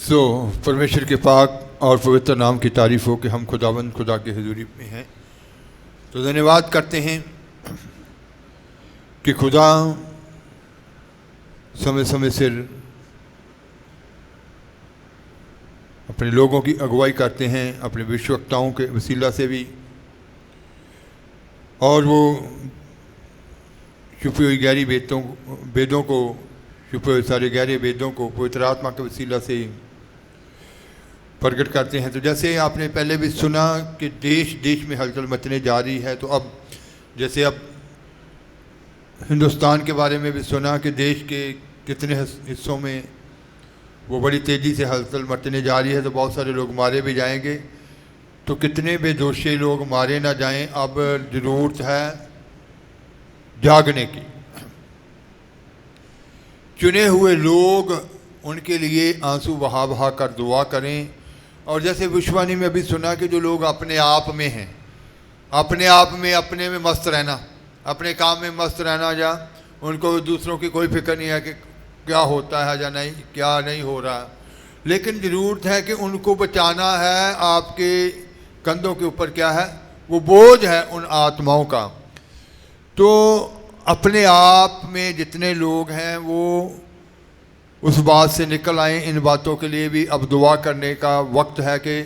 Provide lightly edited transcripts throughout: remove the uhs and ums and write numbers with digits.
परमेश्वर के पाक और पवित्र नाम की तारीफ़ हो कि हम खुदावंद खुदा की हजूरी में हैं। तो धन्यवाद करते हैं कि खुदा समय समय से अपने लोगों की अगुवाई करते हैं, अपने भविष्यवक्ताओं के वसीला से भी, और वो छुपी हुई गहरी वेदों को छुपे हुए सारे गहरे वेदों को पवित्र आत्मा के वसीला से प्रकट करते हैं। तो जैसे आपने पहले भी सुना कि देश देश में हलचल मचने जा रही है, तो अब जैसे अब हिंदुस्तान के बारे में भी सुना कि देश के कितने हिस्सों में वो बड़ी तेज़ी से हलचल मचने जा रही है, तो बहुत सारे लोग मारे भी जाएंगे। तो कितने बेदोषी लोग मारे ना जाएं, अब ज़रूरत है जागने की। चुने हुए लोग उनके लिए आंसू बहा बहा कर दुआ करें। और जैसे विश्वानी में भी सुना कि जो लोग अपने आप में हैं, अपने आप में अपने में मस्त रहना, अपने काम में मस्त रहना, या उनको दूसरों की कोई फिक्र नहीं है कि क्या होता है या नहीं, क्या नहीं हो रहा। लेकिन ज़रूरत है कि उनको बचाना है। आपके कंधों के ऊपर क्या है, वो बोझ है उन आत्माओं का। तो अपने आप में जितने लोग हैं वो उस बात से निकल आएँ। इन बातों के लिए भी अब दुआ करने का वक्त है कि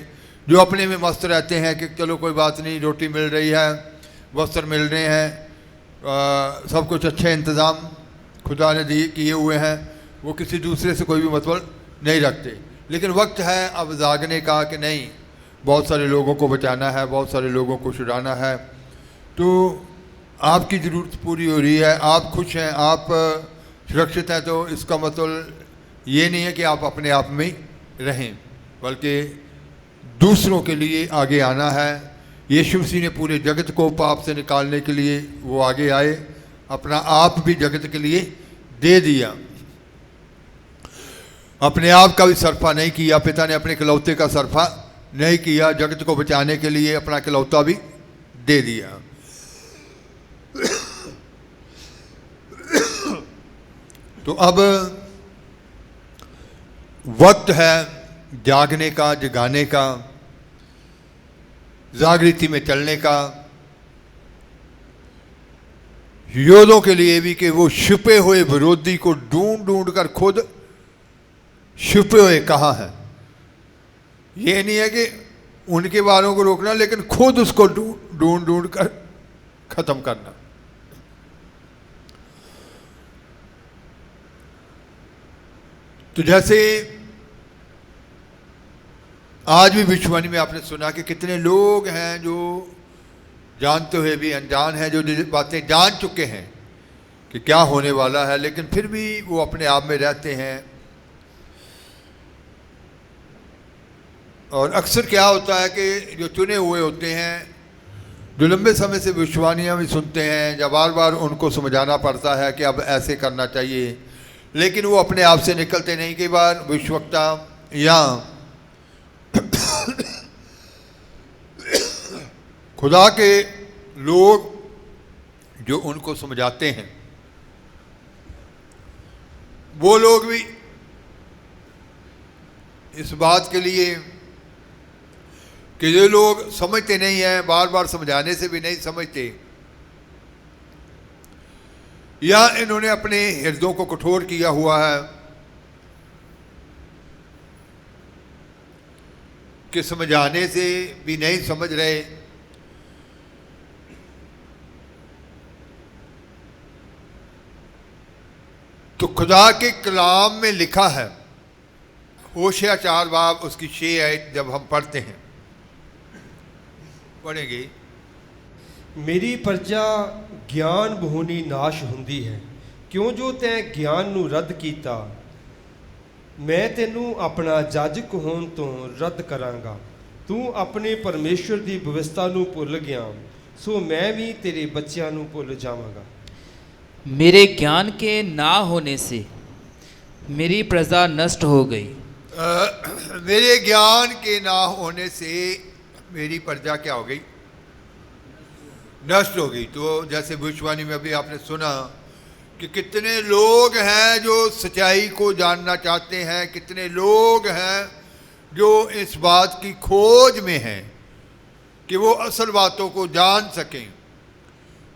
जो अपने में मस्त रहते हैं कि चलो कोई बात नहीं, रोटी मिल रही है, वस्त्र मिल रहे हैं, सब कुछ अच्छे इंतज़ाम खुदा ने दिए किए हुए हैं, वो किसी दूसरे से कोई भी मतलब नहीं रखते। लेकिन वक्त है अब जागने का कि नहीं, बहुत सारे लोगों को बचाना है, बहुत सारे लोगों को छुड़ाना है। तो आपकी ज़रूरत पूरी हो रही है, आप खुश हैं, आप सुरक्षित हैं, तो इसका मतलब ये नहीं है कि आप अपने आप में रहें, बल्कि दूसरों के लिए आगे आना है। यीशु मसीह ने पूरे जगत को पाप से निकालने के लिए वो आगे आए, अपना आप भी जगत के लिए दे दिया। अपने आप का भी सरफा नहीं किया, पिता ने अपने इकलौते का सरफा नहीं किया, जगत को बचाने के लिए अपना इकलौता भी दे दिया। तो अब वक्त है जागने का, जगाने का, जागृति में चलने का। योद्धों के लिए भी कि वो छुपे हुए विरोधी को ढूंढ ढूंढ कर खुद छुपे हुए कहाँ हैं। ये नहीं है कि उनके वालों को रोकना, लेकिन खुद उसको ढूंढ ढूंढ कर खत्म करना। तो जैसे आज भी विश्ववाणी में आपने सुना कि कितने लोग हैं जो जानते हुए भी अनजान हैं, जो बातें जान चुके हैं कि क्या होने वाला है, लेकिन फिर भी वो अपने आप में रहते हैं। और अक्सर क्या होता है कि जो चुने हुए होते हैं, जो लंबे समय से विश्वानियाँ भी सुनते हैं, जब बार बार उनको समझाना पड़ता है कि अब ऐसे करना चाहिए, लेकिन वो अपने आप से निकलते नहीं। कई बार विश्ववक्ता या खुदा के लोग जो उनको समझाते हैं, वो लोग भी इस बात के लिए कि जो लोग समझते नहीं हैं, बार बार समझाने से भी नहीं समझते, या इन्होंने अपने हृदयों को कठोर किया हुआ है कि समझाने से भी नहीं समझ रहे। तो खुदा के कलाम में लिखा है, होशिया 4 बाब उसकी 6 आयत जब हम पढ़ते हैं, पढ़ेंगे। मेरी प्रजा ਗਿਆਨ ਬਹੂਨੀ ਨਾਸ਼ ਹੁੰਦੀ ਹੈ, ਕਿਉਂ ਜੋ ਤੈਂ ਗਿਆਨ ਨੂੰ ਰੱਦ ਕੀਤਾ। ਮੈਂ ਤੈਨੂੰ ਆਪਣਾ ਜੱਜ ਕਹਾਉਣ ਤੋਂ ਰੱਦ ਕਰਾਂਗਾ। ਤੂੰ ਆਪਣੇ ਪਰਮੇਸ਼ਵਰ ਦੀ ਵਿਵਸਥਾ ਨੂੰ ਭੁੱਲ ਗਿਆ, ਸੋ मैं भी तेरे बच्चों ਨੂੰ ਭੁੱਲ ਜਾਵਾਂਗਾ। मेरे ज्ञान के ना होने से मेरी प्रजा नष्ट हो गई। मेरे ज्ञान के ना होने से मेरी प्रजा क्या हो गई, नष्ट हो गई। तो जैसे भविष्यवाणी में अभी आपने सुना कि कितने लोग हैं जो सच्चाई को जानना चाहते हैं, कितने लोग हैं जो इस बात की खोज में हैं कि वो असल बातों को जान सकें।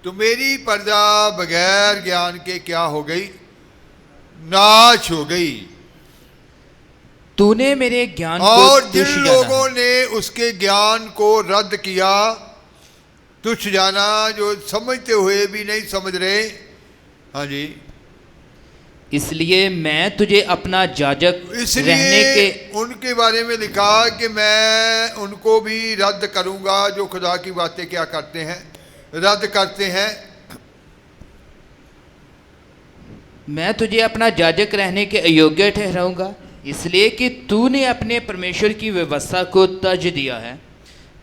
तो मेरी प्रजा बगैर ज्ञान के क्या हो गई? नाश हो गई। तूने मेरे ज्ञान को और जिन तुच्छ जाना लोगों ने उसके ज्ञान को रद्द किया, तुच्छ जाना, जो समझते हुए भी नहीं समझ रहे। हाँ जी, इसलिए मैं तुझे अपना जाजक रहने इसलिए के उनके बारे में लिखा कि मैं उनको भी रद्द करूंगा जो खुदा की बातें क्या करते हैं, रद्द करते हैं। मैं तुझे अपना जाजक रहने के अयोग्य ठहराऊंगा, इसलिए कि तूने अपने परमेश्वर की व्यवस्था को तज दिया है।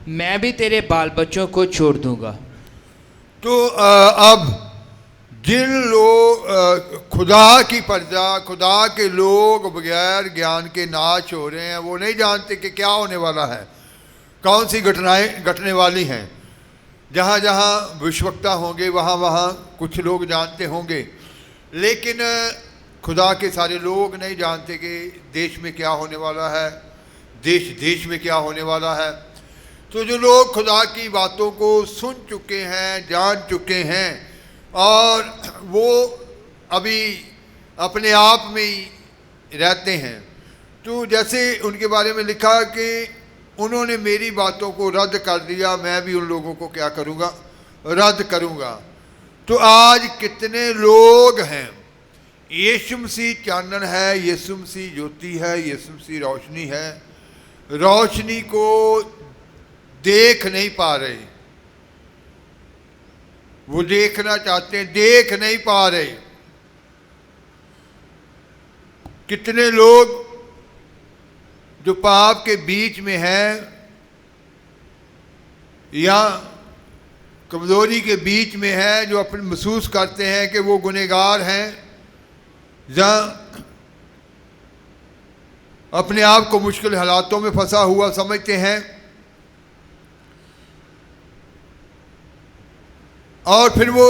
मैं भी तेरे बाल बच्चों को छोड़ दूंगा। तो अब जिन लोग खुदा की प्रजा, खुदा के लोग बगैर ज्ञान के नाश हो रहे हैं, वो नहीं जानते कि क्या होने वाला है, कौन सी घटनाएं घटने वाली हैं। जहाँ जहाँ विश्वक्ता होंगे वहाँ वहाँ कुछ लोग जानते होंगे, लेकिन खुदा के सारे लोग नहीं जानते कि देश में क्या होने वाला है, देश देश में क्या होने वाला है। तो जो लोग खुदा की बातों को सुन चुके हैं, जान चुके हैं, और वो अभी अपने आप में ही रहते हैं, तो जैसे उनके बारे में लिखा कि उन्होंने मेरी बातों को रद्द कर दिया, मैं भी उन लोगों को क्या करूँगा? रद्द करूँगा। तो आज कितने लोग हैं, यीशु मसीह चानन है, यीशु मसीह ज्योति है, यीशु मसीह रोशनी है, रोशनी को देख नहीं पा रहे। वो देखना चाहते हैं, देख नहीं पा रहे। कितने लोग जो पाप के बीच में हैं या कमजोरी के बीच में हैं, जो अपने महसूस करते हैं कि वो गुनहगार हैं, या अपने आप को मुश्किल हालातों में फंसा हुआ समझते हैं, और फिर वो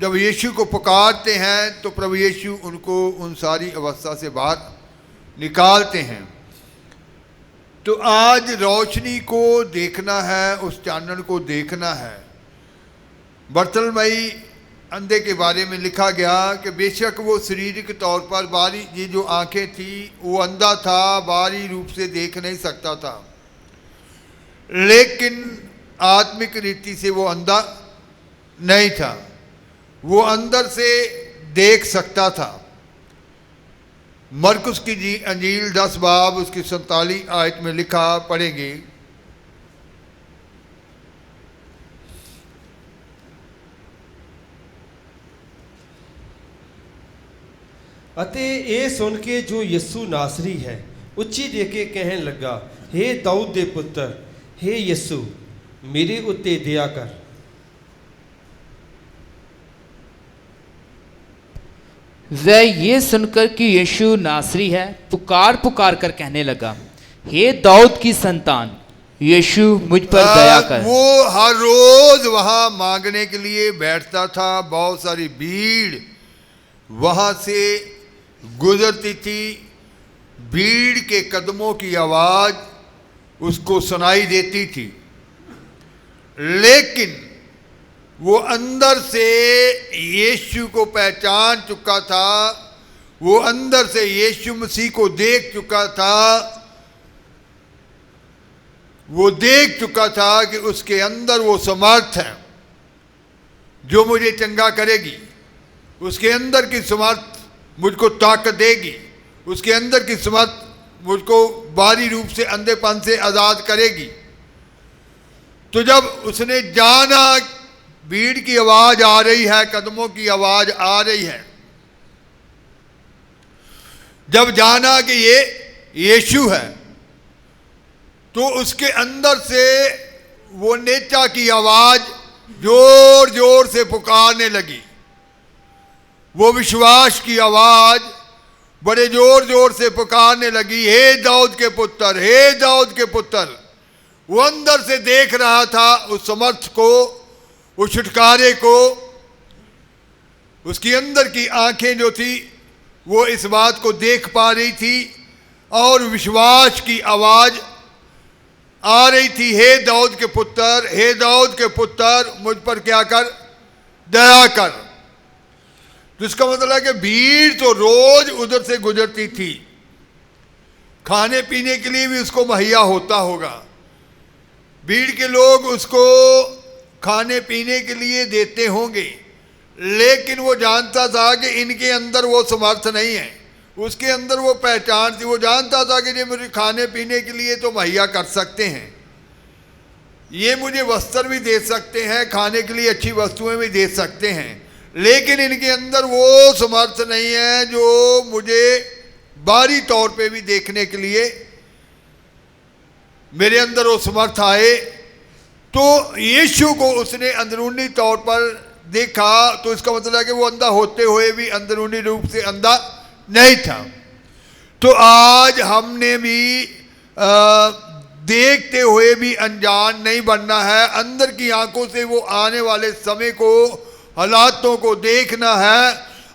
जब यीशु को पुकारते हैं तो प्रभु यीशु उनको उन सारी अवस्था से बाहर निकालते हैं। तो आज रोशनी को देखना है, उस चानन को देखना है। बर्तलमई अंधे के बारे में लिखा गया कि बेशक वो शारीरिक तौर पर बाहरी ये जो आंखें थी वो अंधा था, बाहरी रूप से देख नहीं सकता था, लेकिन आत्मिक रीति से वो अंधा नहीं था, वो अंदर से देख सकता था। मरकुस की अंजील 10 बाब उसकी 47 आयत में लिखा, पढ़ेंगे। ਅਤੇ ਇਹ ਸੁਣ ਕੇ ਜੋ ਯਿਸੂ ਨਾਸਰੀ ਹੈ ਉੱਚੀ ਦੇ ਕੇ ਕਹਿਣ ਲੱਗਾ, हे दाऊद ਦੇ ਪੁੱਤਰ, हे ਯਿਸੂ ਮੇਰੇ ਉੱਤੇ ਦਇਆ ਕਰ। वह ये सुनकर कि यीशु नासरी है पुकार पुकार कर कहने लगा, हे दाऊद की संतान, यीशु मुझ पर दया कर। वो हर रोज वहां मांगने के लिए बैठता था। बहुत सारी भीड़ वहां से गुजरती थी। भीड़ के कदमों की आवाज उसको सुनाई देती थी, लेकिन वो अंदर से यीशु को पहचान चुका था, वो अंदर से यीशु मसीह को देख चुका था। वो देख चुका था कि उसके अंदर वो समर्थ है जो मुझे चंगा करेगी, उसके अंदर की समर्थ मुझको ताकत देगी, उसके अंदर की समर्थ मुझको बाहरी रूप से अंधेपन से आज़ाद करेगी। तो जब उसने जाना भीड़ की आवाज आ रही है, कदमों की आवाज आ रही है, जब जाना कि ये यीशु है, तो उसके अंदर से वो नेचा की आवाज जोर जोर से पुकारने लगी। वो विश्वास की आवाज बड़े जोर जोर से पुकारने लगी, हे दाऊद के पुत्र, हे दाऊद के पुत्र। वो अंदर से देख रहा था उस समर्थ को, उस छुटकारे को, उसकी अंदर की आंखें जो थी वो इस बात को देख पा रही थी और विश्वास की आवाज आ रही थी, हे दाऊद के पुत्र, हे दाऊद के पुत्र, मुझ पर क्या कर, दया कर। तो इसका मतलब है कि भीड़ तो रोज उधर से गुजरती थी, खाने पीने के लिए भी उसको मुहैया होता होगा, भीड़ के लोग उसको खाने पीने के लिए देते होंगे, लेकिन वो जानता था कि इनके अंदर वो समर्थ नहीं है, उसके अंदर वो पहचान थी। वो जानता था कि ये मुझे खाने पीने के लिए तो मुहैया कर सकते हैं, ये मुझे वस्त्र भी दे सकते हैं, खाने के लिए अच्छी वस्तुएं भी दे सकते हैं, लेकिन इनके अंदर वो समर्थ नहीं है जो मुझे बाहरी तौर पे भी देखने के लिए मेरे अंदर वो समर्थ आए। तो यीशु को उसने अंदरूनी तौर पर देखा, तो इसका मतलब है कि वो अंधा होते हुए भी अंदरूनी रूप से अंधा नहीं था। तो आज हमने भी देखते हुए भी अनजान नहीं बनना है, अंदर की आंखों से वो आने वाले समय को, हालातों को देखना है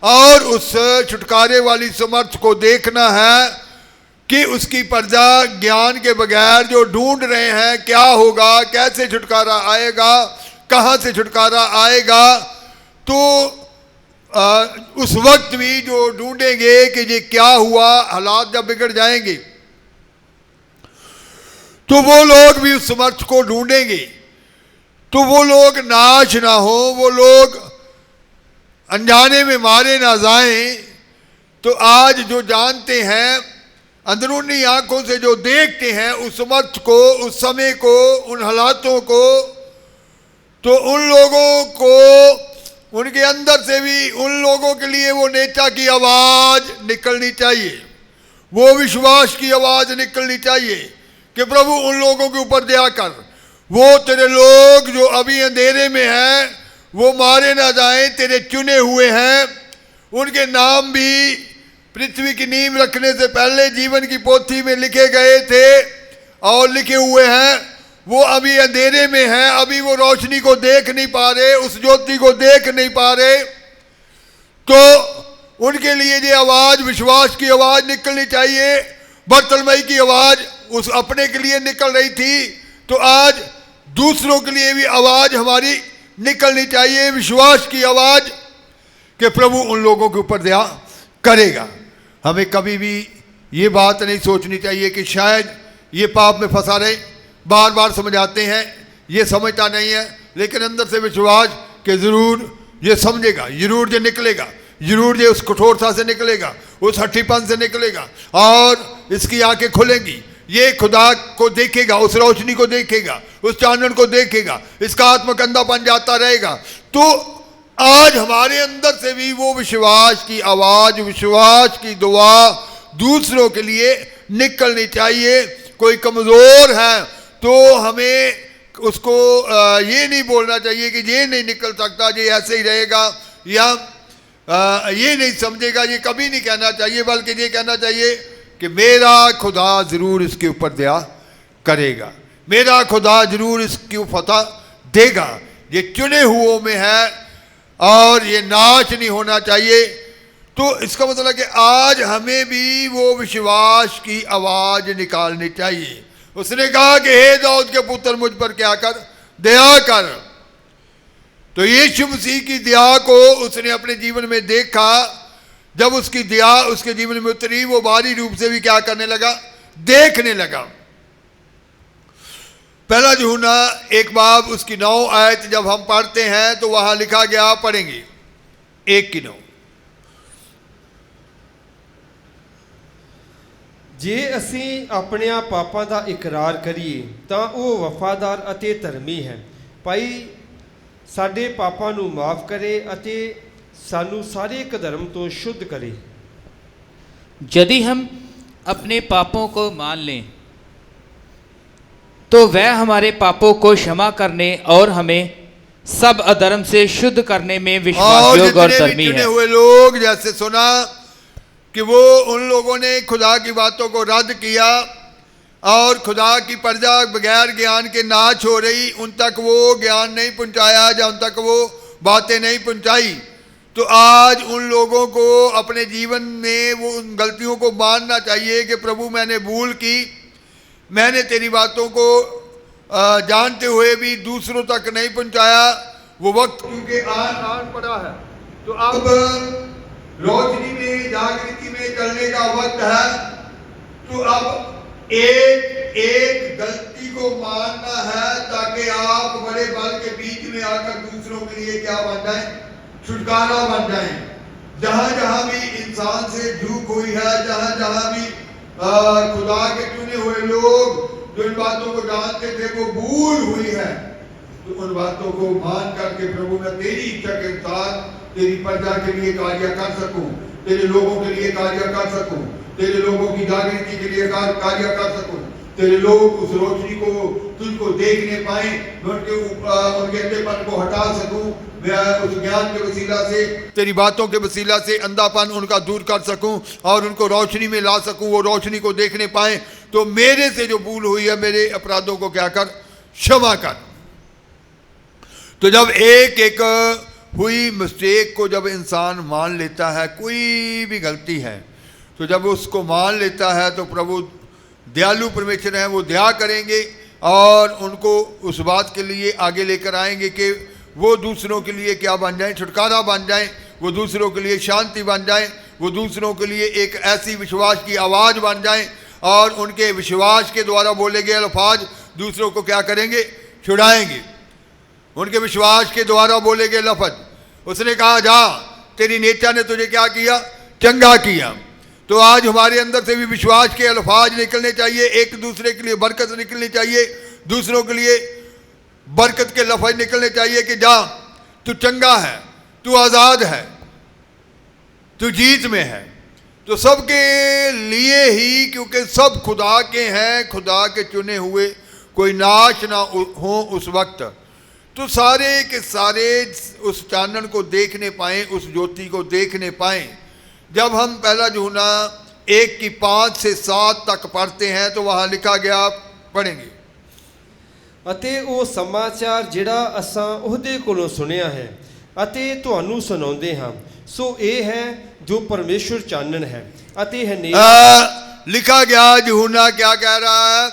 और उस छुटकारे वाली समर्थ को देखना है कि उसकी प्रजा ज्ञान के बगैर जो ढूंढ रहे हैं क्या होगा, कैसे छुटकारा आएगा, कहाँ से छुटकारा आएगा, तो उस वक्त भी जो ढूंढेंगे कि ये क्या हुआ, हालात जब बिगड़ जाएंगे तो वो लोग भी उस समर्थ को ढूंढेंगे। तो वो लोग नाश ना हो, वो लोग अनजाने में मारे ना जाएं। तो आज जो जानते हैं, अंदरूनी आंखों से जो देखते हैं उस समर्थ को, उस समय को, उन हालातों को, तो उन लोगों को, उनके अंदर से भी उन लोगों के लिए वो नेता की आवाज निकलनी चाहिए, वो विश्वास की आवाज निकलनी चाहिए कि प्रभु उन लोगों के ऊपर दया कर, वो तेरे लोग जो अभी अंधेरे में हैं वो मारे ना जाएं, तेरे चुने हुए हैं, उनके नाम भी पृथ्वी की नींव रखने से पहले जीवन की पोथी में लिखे गए थे और लिखे हुए हैं, वो अभी अंधेरे में हैं, अभी वो रोशनी को देख नहीं पा रहे, उस ज्योति को देख नहीं पा रहे। तो उनके लिए ये आवाज, विश्वास की आवाज निकलनी चाहिए। बरतलमई की आवाज उस अपने के लिए निकल रही थी, तो आज दूसरों के लिए भी आवाज हमारी निकलनी चाहिए, विश्वास की आवाज कि प्रभु उन लोगों के ऊपर दया करेगा। हमें कभी भी ये बात नहीं सोचनी चाहिए कि शायद ये पाप में फंसा रहे, बार बार समझाते हैं, ये समझता नहीं है, लेकिन अंदर से विश्वास कि ज़रूर ये समझेगा, ज़रूर ये निकलेगा, ज़रूर ये उस कठोरता से निकलेगा, उस हट्टीपन से निकलेगा और इसकी आंखें खुलेंगी, ये खुदा को देखेगा, उस रोशनी को देखेगा, उस चानन को देखेगा, इसका आत्मकंदापन जाता रहेगा। तो आज हमारे अंदर से भी वो विश्वास की आवाज, विश्वास की दुआ दूसरों के लिए निकलनी चाहिए। कोई कमज़ोर है तो हमें उसको ये नहीं बोलना चाहिए कि ये नहीं निकल सकता, ये ऐसे ही रहेगा, या ये नहीं समझेगा, ये कभी नहीं कहना चाहिए, बल्कि ये कहना चाहिए कि मेरा खुदा ज़रूर इसके ऊपर दया करेगा, मेरा खुदा ज़रूर इसकी फतह देगा, ये चुने हुओं में है और ये नाश नहीं होना चाहिए। तो इसका मतलब है कि आज हमें भी वो विश्वास की आवाज़ निकालनी चाहिए। उसने कहा कि हे दाऊद के पुत्र, मुझ पर क्या कर, दया कर। तो यीशु मसीह की दया को उसने अपने जीवन में देखा। जब उसकी दया उसके जीवन में उतरी, वो बाहरी रूप से भी क्या करने लगा, देखने लगा। पहला यूहन्ना 1 बाब उसकी 9 आयत जब हम पढ़ते हैं तो वहां लिखा गया, पढ़ेंगे 1:9, जे ਅਸੀਂ ਆਪਣਿਆਂ ਪਾਪਾਂ ਦਾ ਇਕਰਾਰ ਕਰੀਏ ਤਾਂ ਉਹ ਵਫਾਦਾਰ ਅਤੇ ਧਰਮੀ ਹੈ, ਭਾਈ ਸਾਡੇ ਪਾਪਾਂ ਨੂੰ ਮਾਫ ਕਰੇ ਅਤੇ ਸਾਨੂੰ ਸਾਰੇ ਕੁਧਰਮ ਤੋਂ शुद्ध करे। यदि हम अपने पापों को मान लें तो वह हमारे पापों को क्षमा करने और हमें सब अधर्म से शुद्ध करने में विश्वास योग्य और धर्मी है। हुए लोग जैसे सुना कि वो उन लोगों ने खुदा की बातों को रद्द किया और खुदा की प्रजा बगैर ज्ञान के नाश हो रही, उन तक वो ज्ञान नहीं पहुंचाया या उन तक वो बातें नहीं पहुंचाई, तो आज उन लोगों को अपने जीवन में वो उन गलतियों को मानना चाहिए कि प्रभु मैंने भूल की, मैंने तेरी बातों को जानते हुए भी दूसरों तक नहीं पहुंचाया। वो वक्त क्योंकि आन पड़ा है, तो अब रोशनी में जागृति में चलने का वक्त है। तो अब एक एक गलती को मानना है ताकि आप बड़े बल के बीच में आकर दूसरों के लिए क्या बन जाए, छुटकारा बन जाए। जहां जहां भी इंसान से चूक हुई है, जहां जहां भी खुदा के चुने हुए लोग जो इन बातों को जानते थे वो भूल हुई है, तो उन बातों को मान करके प्रभु मैं तेरी इच्छा के अनुसार तेरी प्रजा के लिए कार्य कर सकूं, तेरे लोगों के लिए कार्य कर सकूं, तेरे लोगों की जागृति के लिए कार्य कर सकूं, तेरे लोग उस रोशनी को तुझको देखने पाए, उनके अंधेपन को हटा सकूं, मैं उस ज्ञान के वसीला से तेरी बातों के वसीला से अंधापन उनका दूर कर सकूं और उनको रोशनी में ला सकूं, वो रोशनी को देखने पाए। तो मेरे से जो भूल हुई है, मेरे अपराधों को क्या कर, क्षमा कर। तो जब एक एक हुई मिस्टेक को जब इंसान मान लेता है, कोई भी गलती है, तो जब उसको मान लेता है तो प्रभु दयालु परमेश्वर हैं, वो दया करेंगे और उनको उस बात के लिए आगे लेकर आएंगे कि वो दूसरों के लिए क्या बन जाएं, छुटकारा बन जाएं, वो दूसरों के लिए शांति बन जाएं, वो दूसरों के लिए एक ऐसी विश्वास की आवाज़ बन जाएं और उनके विश्वास के द्वारा बोले गए अल्फाज दूसरों को क्या करेंगे, छुड़ाएंगे। उनके विश्वास के द्वारा बोले गए लफ्ज, उसने कहा जा तेरी नेता ने तुझे क्या किया, चंगा किया। तो आज हमारे अंदर से भी विश्वास के अल्फाज निकलने चाहिए, एक दूसरे के लिए बरकत निकलनी चाहिए, दूसरों के लिए बरकत के लफ्ज निकलने चाहिए कि जा तू चंगा है, तू आज़ाद है, तू जीत में है। तो सबके लिए ही, क्योंकि सब खुदा के हैं, खुदा के चुने हुए, कोई नाश ना हो उस वक्त, तो सारे के सारे उस चानन को देखने पाएं, उस ज्योति को देखने पाएं। जब हम पहला यूहन्ना 1:5 से 7 तक पढ़ते हैं तो वहाँ लिखा गया, पढ़ेंगे। ਅਤੇ ਉਹ ਸਮਾਚਾਰ ਜਿਹੜਾ ਅਸਾਂ ਉਹਦੇ ਕੋਲੋਂ ਸੁਣਿਆ ਹੈ ਅਤੇ ਤੁਹਾਨੂੰ ਸੁਣਾਉਂਦੇ ਹਾਂ, ਸੋ ਇਹ ਹੈ जो परमेश्वर चानन है अते हनेरा। लिखा गया यूहन्ना क्या कह रहा है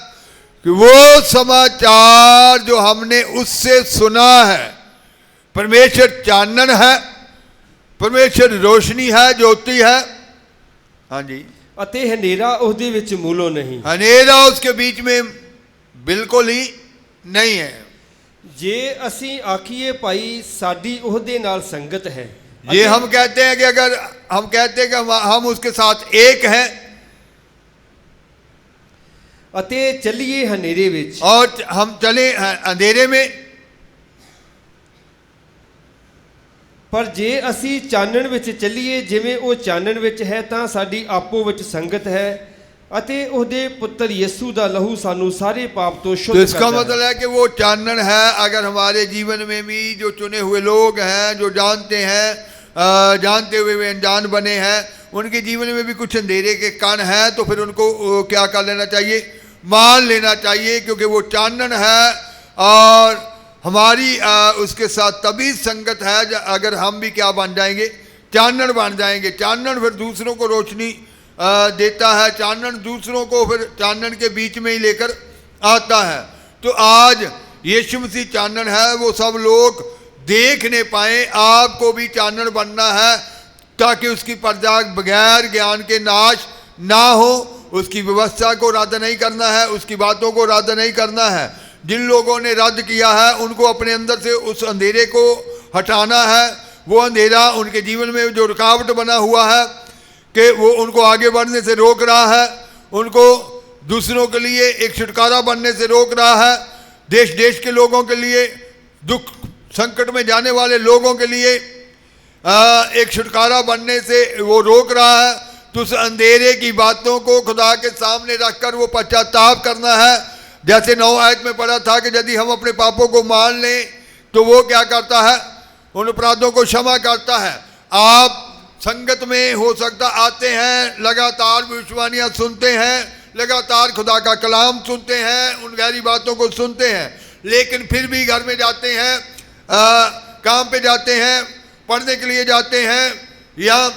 कि वो समाचार जो हमने उससे सुना है, परमेश्वर चानन है, परमेश्वर रोशनी है, ज्योति है। हाँ जी। अते हनेरा उसदे विच मूलों नहीं, हनेरा उसके बीच में बिल्कुल ही नहीं है। जे असी आखिए पाई साडी ਉਹਦੇ ਨਾਲ संगत है, ये हम कहते हैं कि अगर हम कहते हैं कि हम उसके साथ एक हैं अते चलिए हनेरे विच, और हम चले अंधेरे में, पर जे असी चानन विच चलिए जिवें ਉਹ ਚਾਨਣ ਵਿੱਚ ਹੈ ਤਾਂ ਸਾਡੀ ਆਪੋ ਵਿੱਚ ਸੰਗਤ ਹੈ ਅਤੇ ਉਹਦੇ ਪੁੱਤਰ ਯਿਸੂ ਦਾ ਲਹੂ ਸਾਨੂੰ ਸਾਰੇ ਪਾਪ ਤੋਂ शुद्ध तो इसका करता मतलब है कि वो चानन है। अगर हमारे जीवन में भी जो चुने हुए लोग हैं, जो जानते हैं, जानते हुए वे अनजान बने हैं, उनके जीवन में भी कुछ अंधेरे के कण हैं, तो फिर उनको क्या कर लेना चाहिए, मान लेना चाहिए, क्योंकि वो चानन है और हमारी उसके साथ तभी संगत है अगर हम भी क्या बन जाएंगे, चानन बन जाएंगे। चानन फिर दूसरों को रोशनी देता है, चानन दूसरों को फिर चानन के बीच में ही लेकर आता है। तो आज यीशु मसीह चानन है, वो सब लोग देखने पाए। आपको भी चानन बनना है ताकि उसकी प्रजा बगैर ज्ञान के नाश ना हो। उसकी व्यवस्था को रद्द नहीं करना है, उसकी बातों को रद्द नहीं करना है। जिन लोगों ने रद्द किया है उनको अपने अंदर से उस अंधेरे को हटाना है। वो अंधेरा उनके जीवन में जो रुकावट बना हुआ है कि वो उनको आगे बढ़ने से रोक रहा है, उनको दूसरों के लिए एक छुटकारा बनने से रोक रहा है, देश देश के लोगों के लिए, दुख संकट में जाने वाले लोगों के लिए एक छुटकारा बनने से वो रोक रहा है। तो उस अंधेरे की बातों को खुदा के सामने रखकर वो पश्चाताप करना है। जैसे 9 आयत में पढ़ा था कि यदि हम अपने पापों को मान लें तो वो क्या करता है, उन अपराधों को क्षमा करता है। आप संगत में हो सकता आते हैं, लगातार भविष्यवाणियाँ सुनते हैं, लगातार खुदा का कलाम सुनते हैं, उन गहरी बातों को सुनते हैं, लेकिन फिर भी घर में जाते हैं, काम पे जाते हैं, पढ़ने के लिए जाते हैं या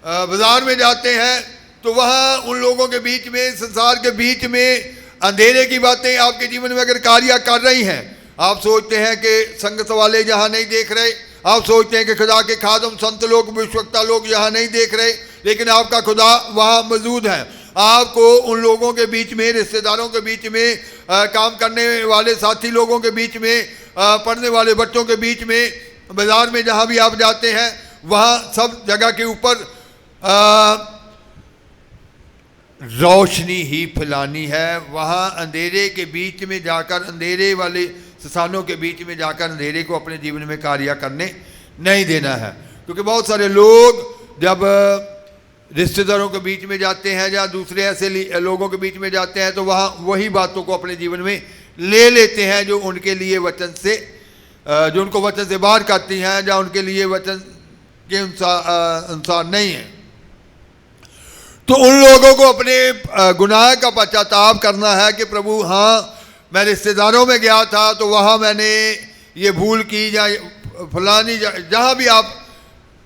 बाजार में जाते हैं, तो वहाँ उन लोगों के बीच में, संसार के बीच में अंधेरे की बातें आपके जीवन में अगर कार्य कर रही हैं, आप सोचते हैं कि संगत वाले जहाँ नहीं देख रहे, आप सोचते हैं कि खुदा के खादम संत लोग, विश्वक्ता लोग यहाँ नहीं देख रहे, लेकिन आपका खुदा वहाँ मौजूद है। आपको उन लोगों के बीच में, रिश्तेदारों के बीच में, काम करने वाले साथी लोगों के बीच में, पढ़ने वाले बच्चों के बीच में, बाजार में जहाँ भी आप जाते हैं, वहाँ सब जगह के ऊपर रोशनी ही फैलानी है। वहाँ अंधेरे के बीच में जाकर, अंधेरे वाले स्थानों के बीच में जाकर अंधेरे को अपने जीवन में कार्य करने नहीं देना है। क्योंकि बहुत सारे लोग जब रिश्तेदारों के बीच में जाते हैं या दूसरे ऐसे लोगों के बीच में जाते हैं, तो वहाँ वही बातों को अपने जीवन में ले लेते हैं जो उनके लिए वचन से, जो उनको वचन से बाहर करती हैं या उनके लिए वचन के अनुसार नहीं है। तो उन लोगों को अपने गुनाह का पश्चाताप करना है कि प्रभु, हाँ मैं रिश्तेदारों में गया था तो वहाँ मैंने ये भूल की, या फलानी, जहाँ भी आप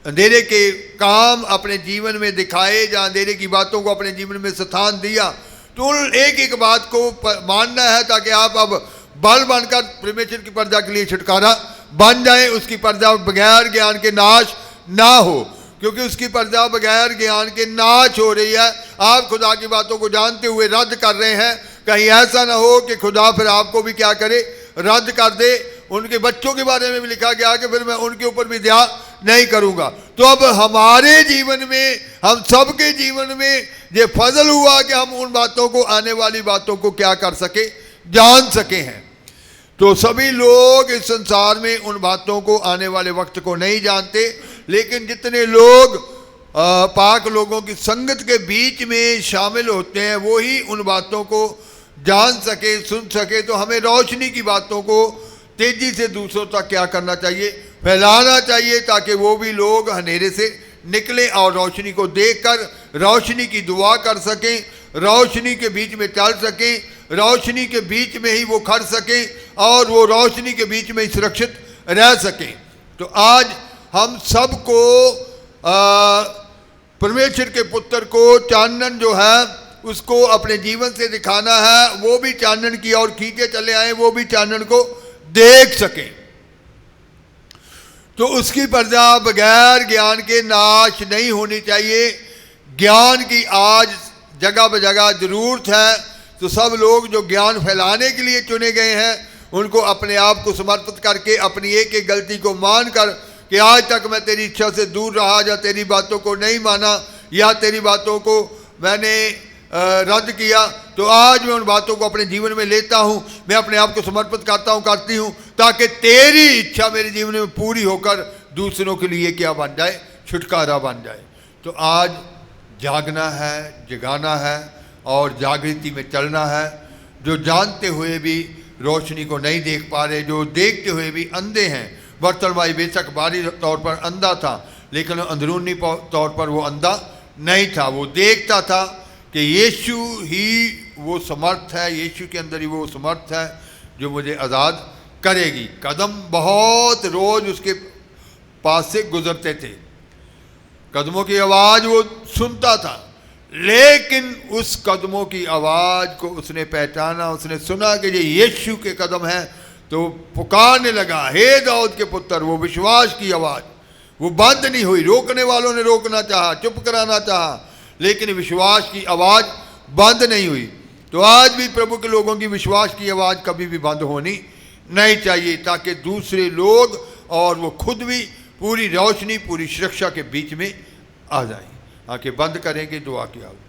अंधेरे के काम अपने जीवन में दिखाए या अंधेरे की बातों को अपने जीवन में स्थान दिया, तो एक एक बात को मानना है ताकि आप अब बल बनकर परमेश्वर की प्रजा के लिए छुटकारा बन जाए। उसकी प्रजा बगैर ज्ञान के नाश ना हो, क्योंकि उसकी प्रजा बगैर ज्ञान के नाश हो रही है। आप खुदा की बातों को जानते हुए रद्द कर रहे हैं। कहीं ऐसा ना हो कि खुदा फिर आपको भी क्या करे, रद्द कर दे। उनके बच्चों के बारे में भी लिखा गया कि फिर मैं उनके ऊपर भी दया नहीं करूंगा। तो अब हमारे जीवन में, हम सबके जीवन में ये फजल हुआ कि हम उन बातों को, आने वाली बातों को क्या कर सके, जान सके हैं। तो सभी लोग इस संसार में उन बातों को, आने वाले वक्त को नहीं जानते, लेकिन जितने लोग पाक लोगों की संगत के बीच में शामिल होते हैं, वो ही उन बातों को जान सके, सुन सके। तो हमें रोशनी की बातों को तेजी से दूसरों तक क्या करना चाहिए, फैलाना चाहिए, ताकि वो भी लोग अंधेरे से निकलें और रोशनी को देखकर रोशनी की दुआ कर सकें, रोशनी के बीच में चल सकें, रोशनी के बीच में ही वो खड़ सकें और वो रोशनी के बीच में ही सुरक्षित रह सकें। तो आज हम सबको परमेश्वर के पुत्र को चानन जो है उसको अपने जीवन से दिखाना है। वो भी चानन की ओर खींचे चले आए, वो भी चानन को देख सकें। तो उसकी प्रजा बगैर ज्ञान के नाश नहीं होनी चाहिए। ज्ञान की आज जगह बजगह जरूरत है। तो सब लोग जो ज्ञान फैलाने के लिए चुने गए हैं, उनको अपने आप को समर्पित करके, अपनी एक एक गलती को मान कर कि आज तक मैं तेरी इच्छा से दूर रहा, या तेरी बातों को नहीं माना, या तेरी बातों को मैंने रद्द किया, तो आज मैं उन बातों को अपने जीवन में लेता हूँ, मैं अपने आप को समर्पित करता हूँ, करती हूँ, ताकि तेरी इच्छा मेरे जीवन में पूरी होकर दूसरों के लिए क्या बन जाए, छुटकारा बन जाए। तो आज जागना है, जगाना है और जागृति में चलना है। जो जानते हुए भी रोशनी को नहीं देख पा रहे, जो देखते हुए भी अंधे हैं। बर्तलमाई बेशक बाहरी तौर पर अंधा था, लेकिन अंदरूनी तौर पर वो अंधा नहीं था। वो देखता था कि यीशु ही वो समर्थ है, यीशु के अंदर ही वो समर्थ है जो मुझे आज़ाद करेगी। कदम बहुत रोज उसके पास से गुजरते थे, कदमों की आवाज़ वो सुनता था, लेकिन उस कदमों की आवाज़ को उसने पहचाना, उसने सुना कि ये यीशु के कदम हैं, तो पुकारने लगा, हे दाऊद के पुत्र। वो विश्वास की आवाज़ वो बंद नहीं हुई। रोकने वालों ने रोकना चाहा, चुप कराना चाहा, लेकिन विश्वास की आवाज़ बंद नहीं हुई। तो आज भी प्रभु के लोगों की विश्वास की आवाज़ कभी भी बंद होनी नहीं चाहिए, ताकि दूसरे लोग और वो खुद भी पूरी रोशनी, पूरी सुरक्षा के बीच में आ जाए। आंखें बंद करेंगे, दुआ की आवाज़।